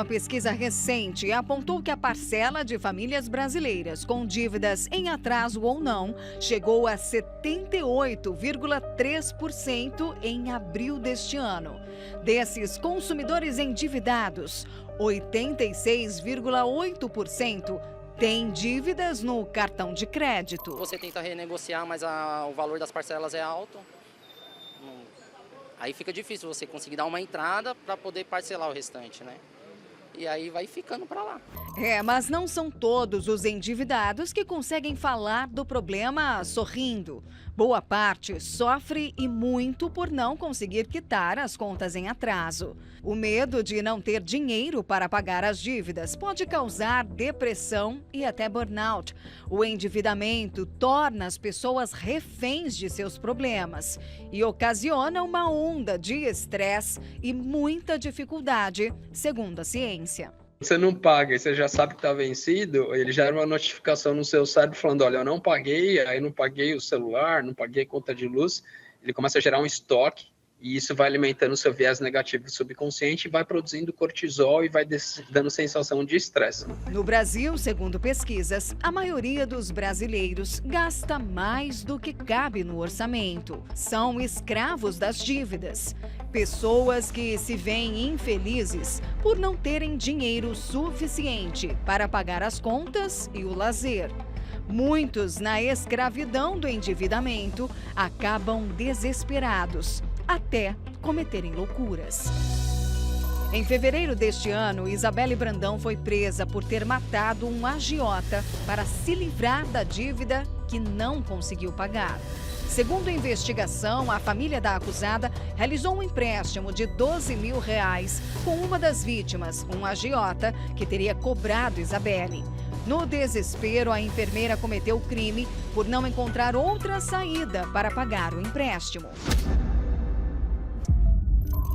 uma pesquisa recente apontou que a parcela de famílias brasileiras com dívidas em atraso ou não chegou a 78,3% em abril deste ano. Desses consumidores endividados, 86,8% têm dívidas no cartão de crédito. Você tenta renegociar, mas o valor das parcelas é alto. Aí fica difícil você conseguir dar uma entrada para poder parcelar o restante, né? E aí vai ficando para lá. Mas não são todos os endividados que conseguem falar do problema sorrindo. Boa parte sofre e muito por não conseguir quitar as contas em atraso. O medo de não ter dinheiro para pagar as dívidas pode causar depressão e até burnout. O endividamento torna as pessoas reféns de seus problemas e ocasiona uma onda de estresse e muita dificuldade, segundo a ciência. Você não paga e você já sabe que está vencido, ele gera uma notificação no seu cérebro falando, olha, eu não paguei, aí não paguei o celular, não paguei a conta de luz. Ele começa a gerar um estoque e isso vai alimentando o seu viés negativo do subconsciente e vai produzindo cortisol e vai dando sensação de estresse. No Brasil, segundo pesquisas, a maioria dos brasileiros gasta mais do que cabe no orçamento. São escravos das dívidas. Pessoas que se veem infelizes por não terem dinheiro suficiente para pagar as contas e o lazer. Muitos, na escravidão do endividamento, acabam desesperados, até cometerem loucuras. Em fevereiro deste ano, Isabelle Brandão foi presa por ter matado um agiota para se livrar da dívida que não conseguiu pagar. Segundo a investigação, a família da acusada realizou um empréstimo de R$12 mil com uma das vítimas, um agiota, que teria cobrado Isabelle. No desespero, a enfermeira cometeu o crime por não encontrar outra saída para pagar o empréstimo.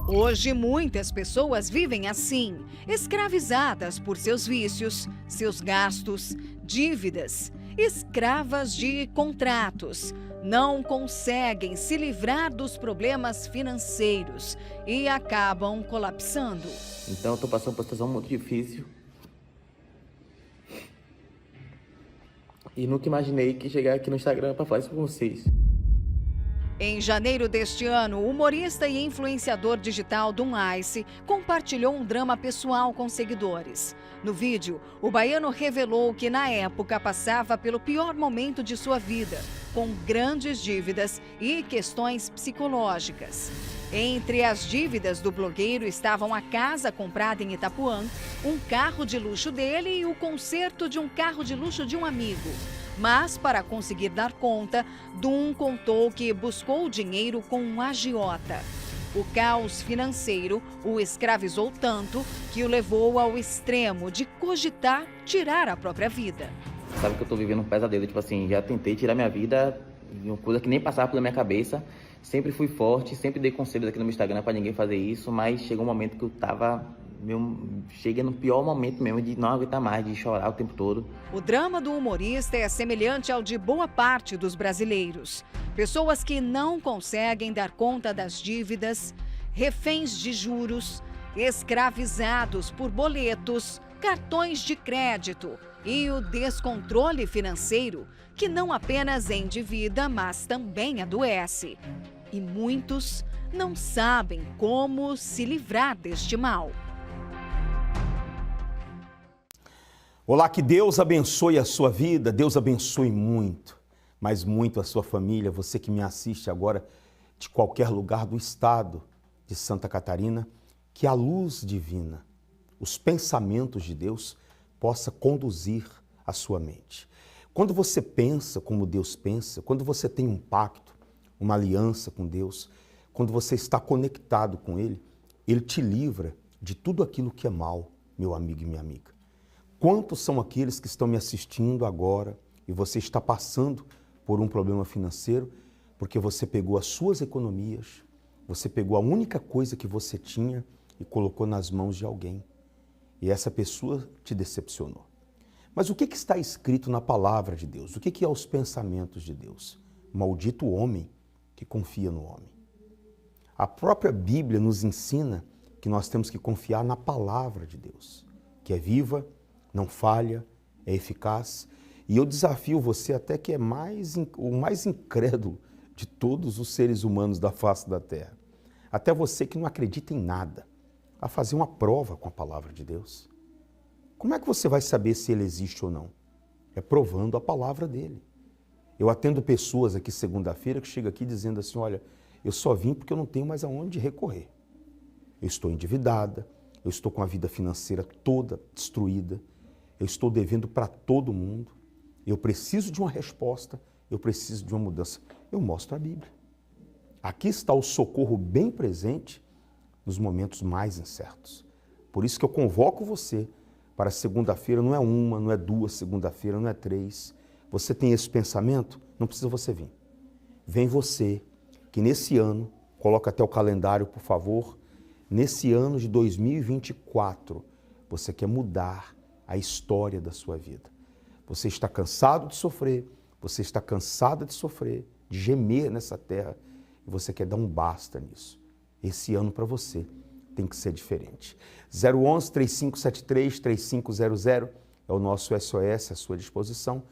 Hoje, muitas pessoas vivem assim, escravizadas por seus vícios, seus gastos, dívidas, escravas de contratos. Não conseguem se livrar dos problemas financeiros e acabam colapsando. Então, eu estou passando por uma situação muito difícil. E nunca imaginei que chegar aqui no Instagram para falar isso com vocês. Em janeiro deste ano, o humorista e influenciador digital Dum Ice compartilhou um drama pessoal com seguidores. No vídeo, o baiano revelou que na época passava pelo pior momento de sua vida, com grandes dívidas e questões psicológicas. Entre as dívidas do blogueiro estavam a casa comprada em Itapuã, um carro de luxo dele e o conserto de um carro de luxo de um amigo. Mas, para conseguir dar conta, Dum contou que buscou dinheiro com um agiota. O caos financeiro o escravizou tanto que o levou ao extremo de cogitar tirar a própria vida. Sabe que eu tô vivendo um pesadelo, tipo assim, já tentei tirar minha vida, uma coisa que nem passava pela minha cabeça. Sempre fui forte, sempre dei conselhos aqui no meu Instagram para ninguém fazer isso, mas chegou um momento que eu tava... Chega no pior momento mesmo de não aguentar mais, de chorar o tempo todo. O drama do humorista é semelhante ao de boa parte dos brasileiros. Pessoas que não conseguem dar conta das dívidas, reféns de juros, escravizados por boletos, cartões de crédito e o descontrole financeiro, que não apenas endivida, mas também adoece. E muitos não sabem como se livrar deste mal. Olá, que Deus abençoe a sua vida, Deus abençoe muito, mas muito a sua família, você que me assiste agora de qualquer lugar do estado de Santa Catarina, que a luz divina, os pensamentos de Deus possa conduzir a sua mente. Quando você pensa como Deus pensa, quando você tem um pacto, uma aliança com Deus, quando você está conectado com Ele, Ele te livra de tudo aquilo que é mal, meu amigo e minha amiga. Quantos são aqueles que estão me assistindo agora e você está passando por um problema financeiro porque você pegou as suas economias, você pegou a única coisa que você tinha e colocou nas mãos de alguém. E essa pessoa te decepcionou. Mas o que está escrito na palavra de Deus? O que é os pensamentos de Deus? Maldito o homem que confia no homem. A própria Bíblia nos ensina que nós temos que confiar na palavra de Deus, que é viva, não falha, é eficaz. E eu desafio você até que é o mais incrédulo de todos os seres humanos da face da terra, até você que não acredita em nada, a fazer uma prova com a palavra de Deus. Como é que você vai saber se ele existe ou não? É provando a palavra dele. Eu atendo pessoas aqui segunda-feira que chegam aqui dizendo assim, olha, eu só vim porque eu não tenho mais aonde recorrer. Eu estou endividada, eu estou com a vida financeira toda destruída, eu estou devendo para todo mundo, eu preciso de uma resposta, eu preciso de uma mudança. Eu mostro a Bíblia. Aqui está o socorro bem presente nos momentos mais incertos. Por isso que eu convoco você para segunda-feira, não é uma, não é duas segunda-feira, não é três. Você tem esse pensamento? Não precisa você vir. Vem você, que nesse ano, coloca até o calendário, por favor, nesse ano de 2024, você quer mudar a história da sua vida. Você está cansado de sofrer, você está cansada de sofrer, de gemer nessa terra, e você quer dar um basta nisso. Esse ano para você tem que ser diferente. 011-3573-3500 é o nosso SOS à sua disposição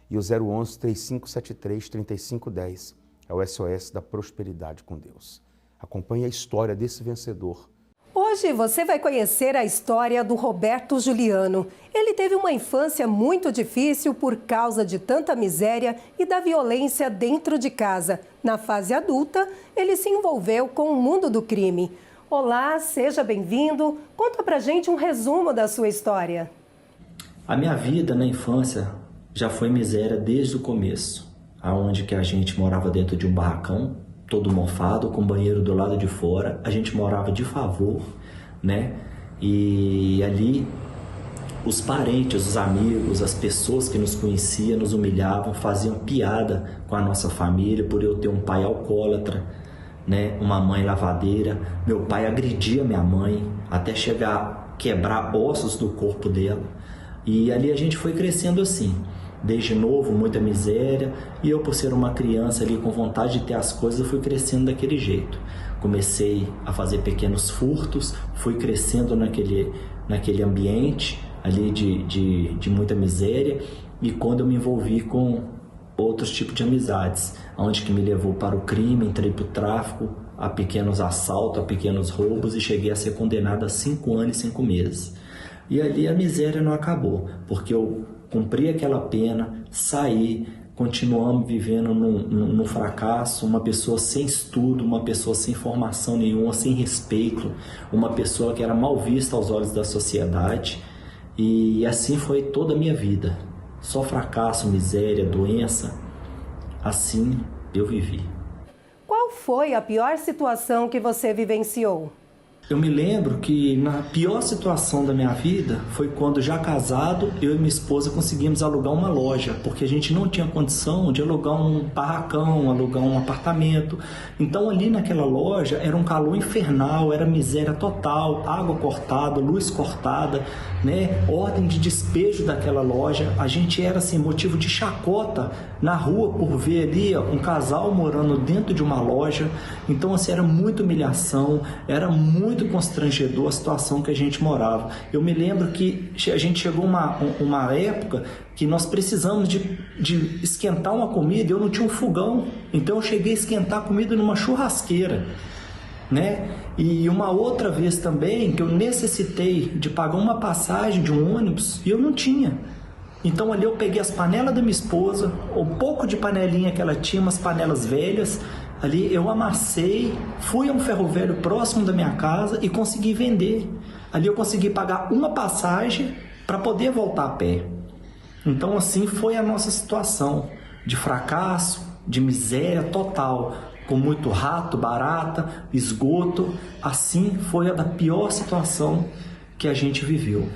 e o 011-3573-3510 é o SOS da prosperidade com Deus. Acompanhe a história desse vencedor. Hoje você vai conhecer a história do Roberto Juliano. Ele teve uma infância muito difícil por causa de tanta miséria e da violência dentro de casa. Na fase adulta, ele se envolveu com o mundo do crime. Olá, seja bem-vindo. Conta pra gente um resumo da sua história. A minha vida na infância já foi miséria desde o começo, aonde que a gente morava dentro de um barracão, todo mofado, com banheiro do lado de fora. A gente morava de favor, né? E ali os parentes, os amigos, as pessoas que nos conheciam, nos humilhavam, faziam piada com a nossa família por eu ter um pai alcoólatra, né? Uma mãe lavadeira. Meu pai agredia minha mãe até chegar a quebrar ossos do corpo dela. E ali a gente foi crescendo assim. Desde novo, muita miséria, e eu, por ser uma criança ali com vontade de ter as coisas, fui crescendo daquele jeito. Comecei a fazer pequenos furtos, fui crescendo naquele ambiente ali de muita miséria, e quando eu me envolvi com outros tipos de amizades, onde que me levou para o crime, entrei para o tráfico, a pequenos assaltos, a pequenos roubos, e cheguei a ser condenado a 5 anos e 5 meses. E ali a miséria não acabou, porque eu cumpri aquela pena, saí, continuamos vivendo num fracasso, uma pessoa sem estudo, uma pessoa sem formação nenhuma, sem respeito, uma pessoa que era mal vista aos olhos da sociedade, e assim foi toda a minha vida. Só fracasso, miséria, doença, assim eu vivi. Qual foi a pior situação que você vivenciou? Eu me lembro que na pior situação da minha vida foi quando, já casado, eu e minha esposa conseguimos alugar uma loja, porque a gente não tinha condição de alugar um barracão, alugar um apartamento. Então ali naquela loja era um calor infernal, era miséria total, água cortada, luz cortada, né? Ordem de despejo daquela loja. A gente era assim, motivo de chacota na rua por ver ali um casal morando dentro de uma loja. Então assim, era muita humilhação, era muito constrangedor a situação que a gente morava. Eu me lembro que a gente chegou uma época que nós precisamos de esquentar uma comida, eu não tinha um fogão, então eu cheguei a esquentar a comida numa churrasqueira, né? E uma outra vez também que eu necessitei de pagar uma passagem de um ônibus e eu não tinha. Então ali eu peguei as panelas da minha esposa, o pouco de panelinha que ela tinha, umas panelas velhas, ali eu amassei, fui a um ferro velho próximo da minha casa e consegui vender. Ali eu consegui pagar uma passagem para poder voltar a pé. Então assim foi a nossa situação de fracasso, de miséria total, com muito rato, barata, esgoto. Assim foi a da pior situação que a gente viveu.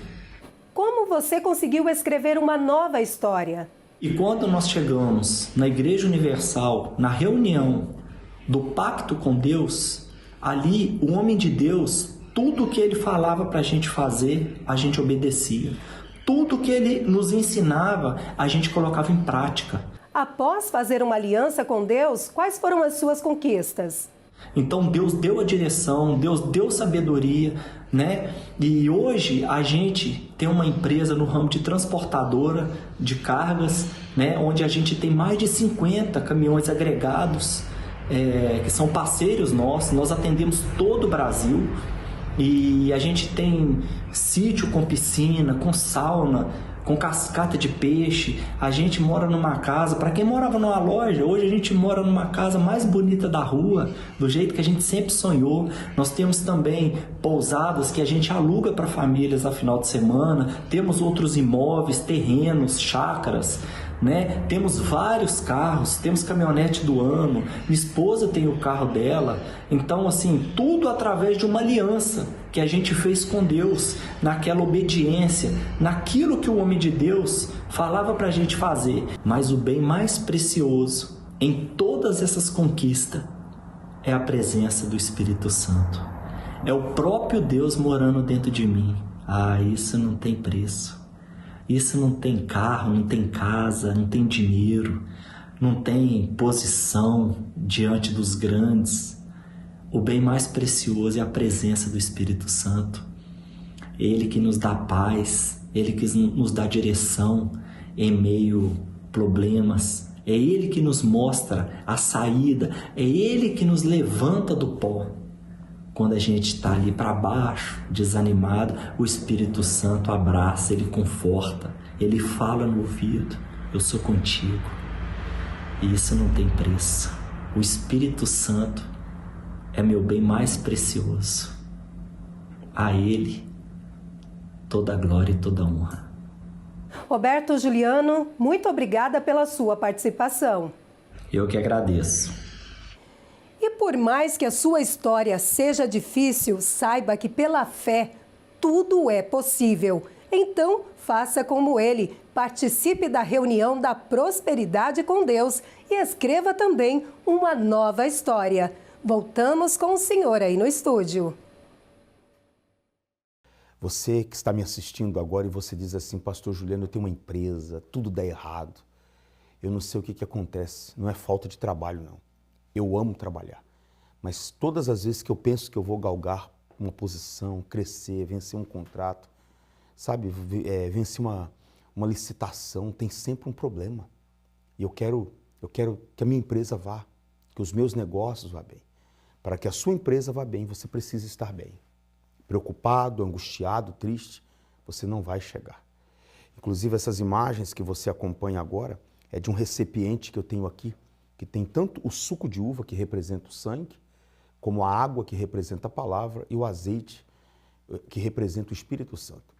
Como você conseguiu escrever uma nova história? E quando nós chegamos na Igreja Universal, na reunião do pacto com Deus, ali o homem de Deus, tudo que ele falava para a gente fazer, a gente obedecia. Tudo que ele nos ensinava, a gente colocava em prática. Após fazer uma aliança com Deus, quais foram as suas conquistas? Então Deus deu a direção, Deus deu sabedoria, né? E hoje a gente tem uma empresa no ramo de transportadora de cargas, né? Onde a gente tem mais de 50 caminhões agregados, que são parceiros nossos. Nós atendemos todo o Brasil e a gente tem sítio com piscina, com sauna, com cascata de peixe. A gente mora numa casa, para quem morava numa loja, hoje a gente mora numa casa mais bonita da rua, do jeito que a gente sempre sonhou. Nós temos também pousadas que a gente aluga para famílias a final de semana, temos outros imóveis, terrenos, chácaras, né? Temos vários carros, temos caminhonete do ano, minha esposa tem o carro dela. Então, assim, tudo através de uma aliança que a gente fez com Deus, naquela obediência, naquilo que o homem de Deus falava para a gente fazer. Mas o bem mais precioso em todas essas conquistas é a presença do Espírito Santo. É o próprio Deus morando dentro de mim. Ah, isso não tem preço. Isso não tem carro, não tem casa, não tem dinheiro, não tem posição diante dos grandes. O bem mais precioso é a presença do Espírito Santo. Ele que nos dá paz, Ele que nos dá direção em meio a problemas. É Ele que nos mostra a saída, é Ele que nos levanta do pó. Quando a gente está ali para baixo, desanimado, o Espírito Santo abraça, Ele conforta, Ele fala no ouvido, eu sou contigo. E isso não tem preço. O Espírito Santo é meu bem mais precioso. A Ele toda a glória e toda a honra. Roberto Juliano, muito obrigada pela sua participação. Eu que agradeço. E por mais que a sua história seja difícil, saiba que pela fé tudo é possível. Então, faça como ele, participe da reunião da prosperidade com Deus e escreva também uma nova história. Voltamos com o senhor aí no estúdio. Você que está me assistindo agora e você diz assim, Pastor Juliano, eu tenho uma empresa, tudo dá errado. Eu não sei o que acontece, não é falta de trabalho não. Eu amo trabalhar, mas todas as vezes que eu penso que eu vou galgar uma posição, crescer, vencer um contrato, sabe, vencer uma licitação, tem sempre um problema. E eu quero que a minha empresa vá, que os meus negócios vá bem. Para que a sua empresa vá bem, você precisa estar bem. Preocupado, angustiado, triste, você não vai chegar. Inclusive essas imagens que você acompanha agora é de um recipiente que eu tenho aqui, que tem tanto o suco de uva, que representa o sangue, como a água, que representa a palavra, e o azeite, que representa o Espírito Santo.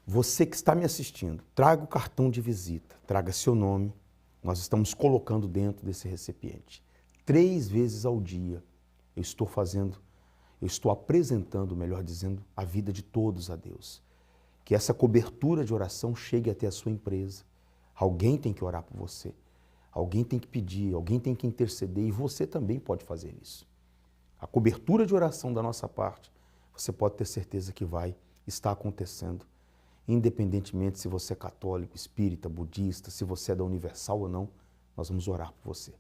Você que está me assistindo, traga o cartão de visita, traga seu nome, nós estamos colocando dentro desse recipiente. 3 vezes ao dia eu estou apresentando, melhor dizendo, a vida de todos a Deus. Que essa cobertura de oração chegue até a sua empresa. Alguém tem que orar por você. Alguém tem que pedir, alguém tem que interceder e você também pode fazer isso. A cobertura de oração da nossa parte, você pode ter certeza que vai estar acontecendo, independentemente se você é católico, espírita, budista, se você é da Universal ou não, nós vamos orar por você.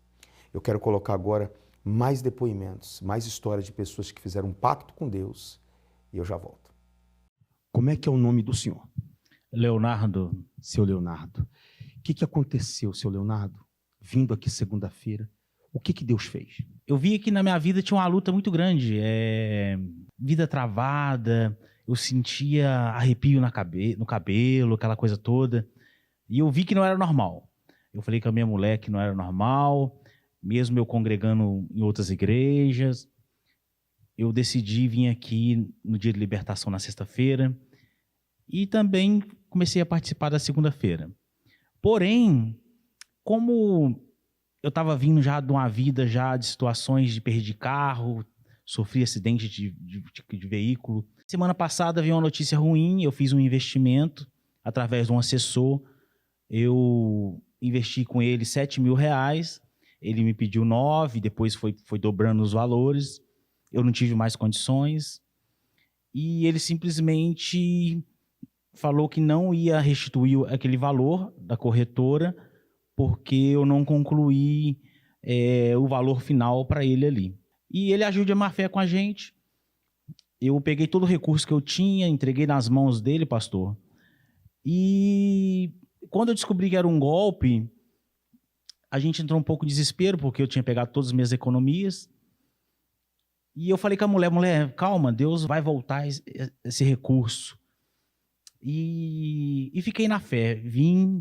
Eu quero colocar agora mais depoimentos, mais histórias de pessoas que fizeram um pacto com Deus e eu já volto. Como é que é o nome do senhor? Leonardo. Seu Leonardo. O que aconteceu, seu Leonardo? Vindo aqui segunda-feira, o que Deus fez? Eu vi que na minha vida tinha uma luta muito grande, vida travada, eu sentia arrepio no cabelo, aquela coisa toda, e eu vi que não era normal. Eu falei com a minha mulher que não era normal, mesmo eu congregando em outras igrejas, eu decidi vir aqui no dia de libertação na sexta-feira, e também comecei a participar da segunda-feira. Porém, como eu estava vindo já de uma vida já de situações de perder carro, sofri acidente de veículo. Semana passada veio uma notícia ruim, eu fiz um investimento através de um assessor. Eu investi com ele R$7.000, ele me pediu 9, depois foi dobrando os valores. Eu não tive mais condições e ele simplesmente falou que não ia restituir aquele valor da corretora porque eu não concluí o valor final para ele ali. E ele agiu de má fé com a gente. Eu peguei todo o recurso que eu tinha, entreguei nas mãos dele, pastor. E quando eu descobri que era um golpe, a gente entrou um pouco em desespero, porque eu tinha pegado todas as minhas economias. E eu falei com a mulher, calma, Deus vai voltar esse recurso. E fiquei na fé,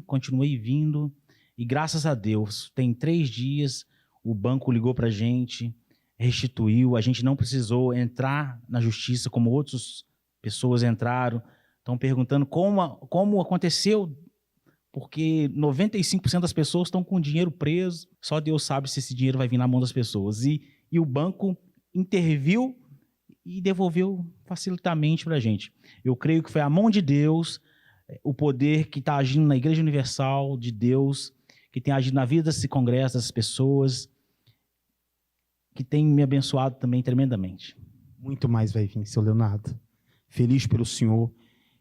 continuei vindo, e graças a Deus, tem 3 dias, o banco ligou pra gente, restituiu, a gente não precisou entrar na justiça como outras pessoas entraram. Estão perguntando como aconteceu, porque 95% das pessoas estão com o dinheiro preso, só Deus sabe se esse dinheiro vai vir na mão das pessoas. E o banco interviu e devolveu facilitamente para a gente. Eu creio que foi a mão de Deus, o poder que está agindo na Igreja Universal de Deus, que tem agido na vida desse congresso, das pessoas, que tem me abençoado também tremendamente. Muito mais vai vir, seu Leonardo. Feliz pelo senhor.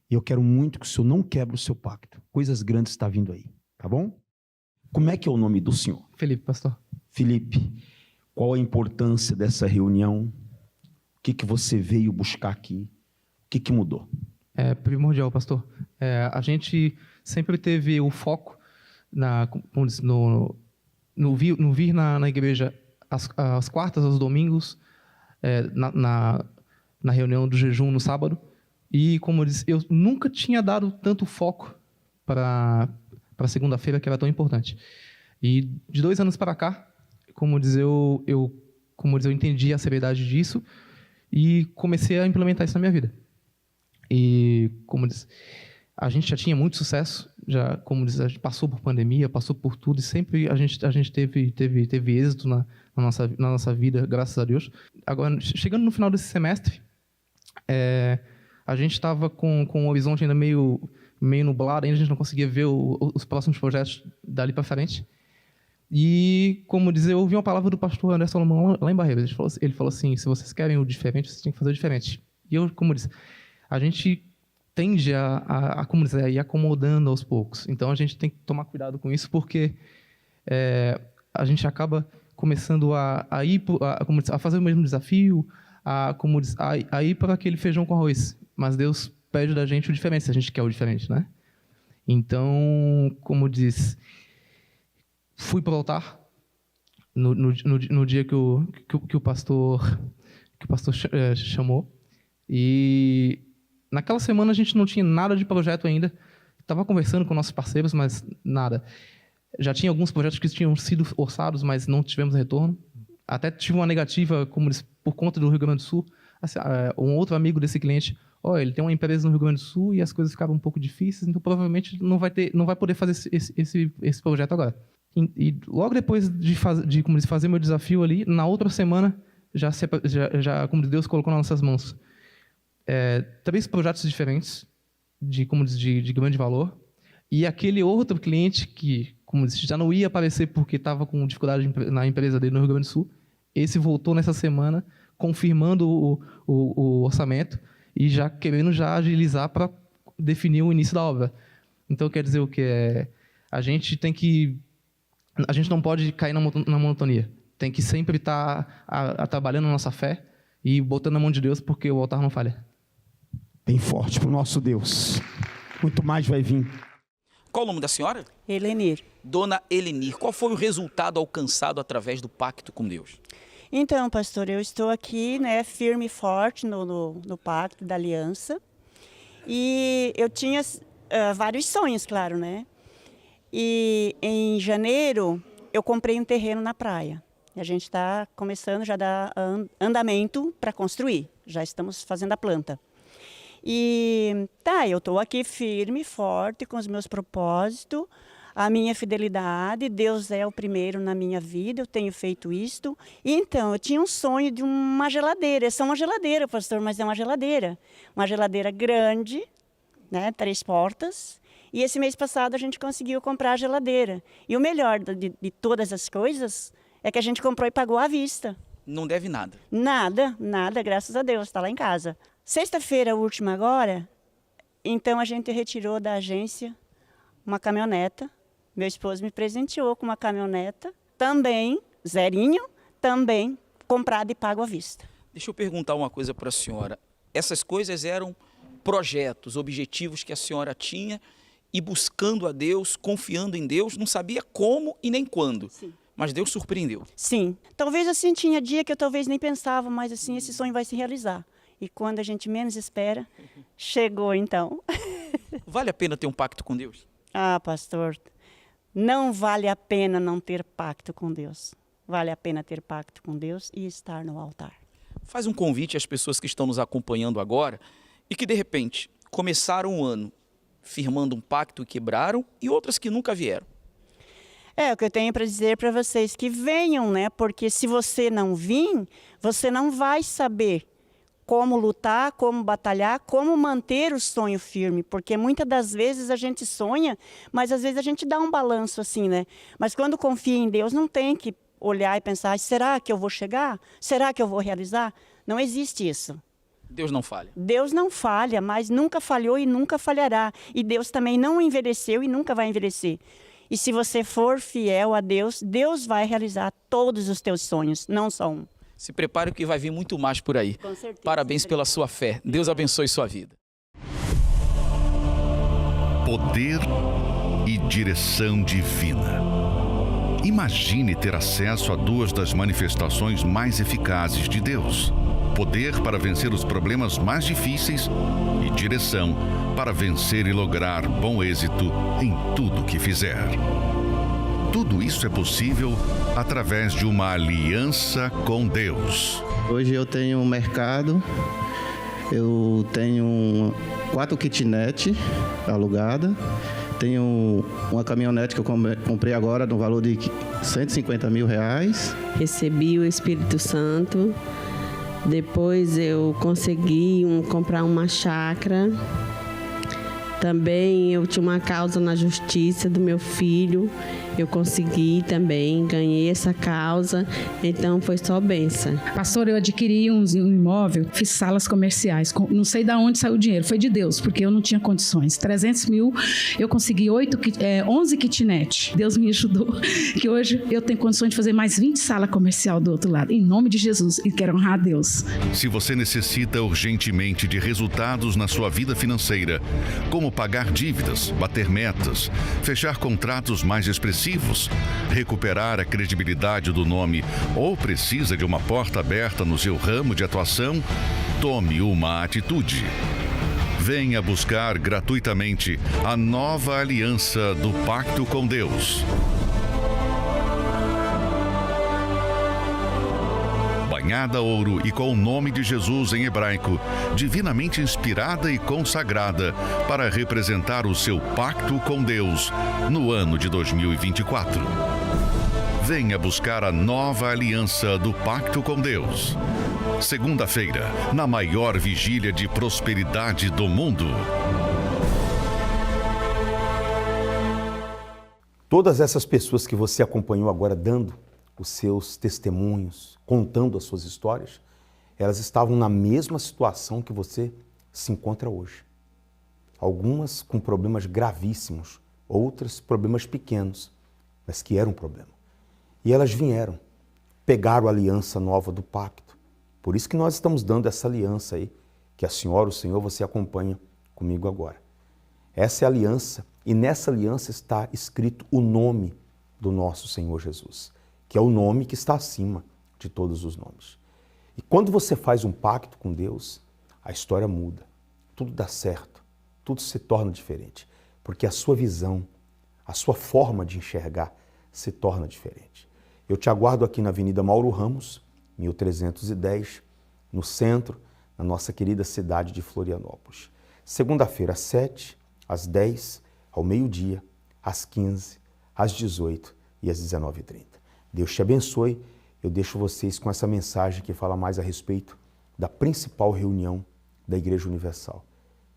E eu quero muito que o senhor não quebre o seu pacto. Coisas grandes estão vindo aí, tá bom? Como é que é o nome do senhor? Felipe, pastor. Felipe, qual a importância dessa reunião? O que você veio buscar aqui? O que mudou? É primordial, pastor. A gente sempre teve o foco no vir na igreja às quartas, aos domingos, na reunião do jejum no sábado. E, como eu disse, eu nunca tinha dado tanto foco para segunda-feira, que era tão importante. E de 2 anos para cá, como diz, eu entendi a seriedade disso e comecei a implementar isso na minha vida. E, como diz, a gente já tinha muito sucesso, como diz, a gente passou por pandemia, passou por tudo, e sempre a gente teve êxito na nossa vida, graças a Deus. Agora, chegando no final desse semestre, a gente estava com o horizonte ainda meio nublado, ainda a gente não conseguia ver os próximos projetos dali para frente. E, como dizer, eu ouvi uma palavra do pastor André Salomão lá em Barreiras. Ele falou assim, se vocês querem o diferente, vocês têm que fazer o diferente. E eu, como disse, a gente tende a ir acomodando aos poucos. Então, a gente tem que tomar cuidado com isso, porque a gente acaba começando a fazer o mesmo desafio, a ir para aquele feijão com arroz. Mas Deus pede da gente o diferente, se a gente quer o diferente, né? Então, como diz, fui para o altar no dia que o pastor chamou, e naquela semana a gente não tinha nada de projeto ainda. Estava conversando com nossos parceiros, mas nada. Já tinha alguns projetos que tinham sido orçados, mas não tivemos retorno. Até tive uma negativa, como diz, por conta do Rio Grande do Sul. Assim, um outro amigo desse cliente, ele tem uma empresa no Rio Grande do Sul e as coisas ficavam um pouco difíceis, então provavelmente não vai poder fazer esse projeto agora. E logo depois de fazer meu desafio ali, na outra semana, como Deus colocou nas nossas mãos, 3 projetos diferentes, de grande valor, e aquele outro cliente que, como disse, já não ia aparecer porque estava com dificuldade na empresa dele no Rio Grande do Sul, esse voltou nessa semana, confirmando o orçamento e querendo agilizar para definir o início da obra. Então, quer dizer o quê? A gente não pode cair na monotonia. Tem que sempre estar trabalhando a nossa fé e botando na mão de Deus, porque o altar não falha. Bem forte para o nosso Deus. Muito mais vai vir. Qual o nome da senhora? Elenir. Dona Elenir, qual foi o resultado alcançado através do pacto com Deus? Então, pastor, eu estou aqui, firme e forte no pacto da aliança. E eu tinha vários sonhos, claro, né? E em janeiro, eu comprei um terreno na praia. E a gente está começando já a dar andamento para construir. Já estamos fazendo a planta. E eu estou aqui firme, forte, com os meus propósitos, a minha fidelidade. Deus é o primeiro na minha vida, eu tenho feito isto. E então, eu tinha um sonho de uma geladeira. É só uma geladeira, pastor, mas é uma geladeira. Uma geladeira grande, 3 portas. E esse mês passado a gente conseguiu comprar a geladeira. E o melhor de todas as coisas é que a gente comprou e pagou à vista. Não deve nada? Nada, graças a Deus, está lá em casa. Sexta-feira última agora, então a gente retirou da agência uma caminhoneta. Meu esposo me presenteou com uma caminhoneta, também, zerinho, também comprado e pago à vista. Deixa eu perguntar uma coisa para a senhora. Essas coisas eram projetos, objetivos que a senhora tinha e buscando a Deus, confiando em Deus, não sabia como e nem quando. Sim. Mas Deus surpreendeu. Sim. Talvez assim, tinha dia que eu talvez nem pensava, mas assim, esse sonho vai se realizar. E quando a gente menos espera, chegou então. Vale a pena ter um pacto com Deus? Ah, pastor, não vale a pena não ter pacto com Deus. Vale a pena ter pacto com Deus e estar no altar. Faz um convite às pessoas que estão nos acompanhando agora e que, de repente, começaram o ano firmando um pacto e quebraram, e outras que nunca vieram. É, o que eu tenho para dizer para vocês, que venham, né? Porque se você não vir, você não vai saber como lutar, como batalhar, como manter o sonho firme. Porque muitas das vezes a gente sonha, mas às vezes a gente dá um balanço assim, né? Mas quando confia em Deus, não tem que olhar e pensar, será que eu vou chegar? Será que eu vou realizar? Não existe isso. Deus não falha. Deus não falha, mas nunca falhou e nunca falhará. E Deus também não envelheceu e nunca vai envelhecer. E se você for fiel a Deus, Deus vai realizar todos os teus sonhos, não só um. Se prepare que vai vir muito mais por aí. Com certeza. Parabéns pela sua fé. Deus abençoe sua vida. Poder e direção divina. Imagine ter acesso a duas das manifestações mais eficazes de Deus. Poder para vencer os problemas mais difíceis e direção para vencer e lograr bom êxito em tudo que fizer. Tudo isso é possível através de uma aliança com Deus. Hoje eu tenho um mercado, eu tenho 4 kitnet alugadas, tenho uma caminhonete que eu comprei agora no valor de R$150 mil. Recebi o Espírito Santo. Depois eu consegui comprar uma chácara. Também eu tinha uma causa na justiça do meu filho. Eu consegui também, ganhei essa causa, então foi só bênção. Pastor, eu adquiri um imóvel, fiz salas comerciais, não sei de onde saiu o dinheiro, foi de Deus, porque eu não tinha condições. 300 mil, eu consegui 11 kitnet. Deus me ajudou, que hoje eu tenho condições de fazer mais 20 salas comerciais do outro lado, em nome de Jesus, e quero honrar a Deus. Se você necessita urgentemente de resultados na sua vida financeira, como pagar dívidas, bater metas, fechar contratos mais expressivos, recuperar a credibilidade do nome ou precisa de uma porta aberta no seu ramo de atuação, tome uma atitude. Venha buscar gratuitamente a nova aliança do Pacto com Deus. Banhada ouro e com o nome de Jesus em hebraico, divinamente inspirada e consagrada para representar o seu pacto com Deus no ano de 2024. Venha buscar a nova aliança do Pacto com Deus. Segunda-feira, na maior vigília de prosperidade do mundo. Todas essas pessoas que você acompanhou agora dando os seus testemunhos, contando as suas histórias, elas estavam na mesma situação que você se encontra hoje. Algumas com problemas gravíssimos, outras problemas pequenos, mas que eram um problema. E elas vieram, pegaram a aliança nova do pacto. Por isso que nós estamos dando essa aliança aí, que a senhora, o senhor, você acompanha comigo agora. Essa é a aliança, e nessa aliança está escrito o nome do nosso Senhor Jesus, que é o nome que está acima de todos os nomes. E quando você faz um pacto com Deus, a história muda, tudo dá certo, tudo se torna diferente, porque a sua visão, a sua forma de enxergar se torna diferente. Eu te aguardo aqui na Avenida Mauro Ramos, 1310, no centro, na nossa querida cidade de Florianópolis. Segunda-feira, às 7, às 10, ao meio-dia, às 15, às 18 e às 19h30. Deus te abençoe. Eu deixo vocês com essa mensagem que fala mais a respeito da principal reunião da Igreja Universal,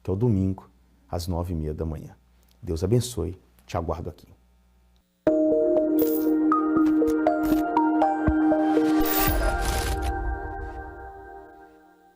que é o domingo, às 9h30 da manhã. Deus abençoe. Te aguardo aqui.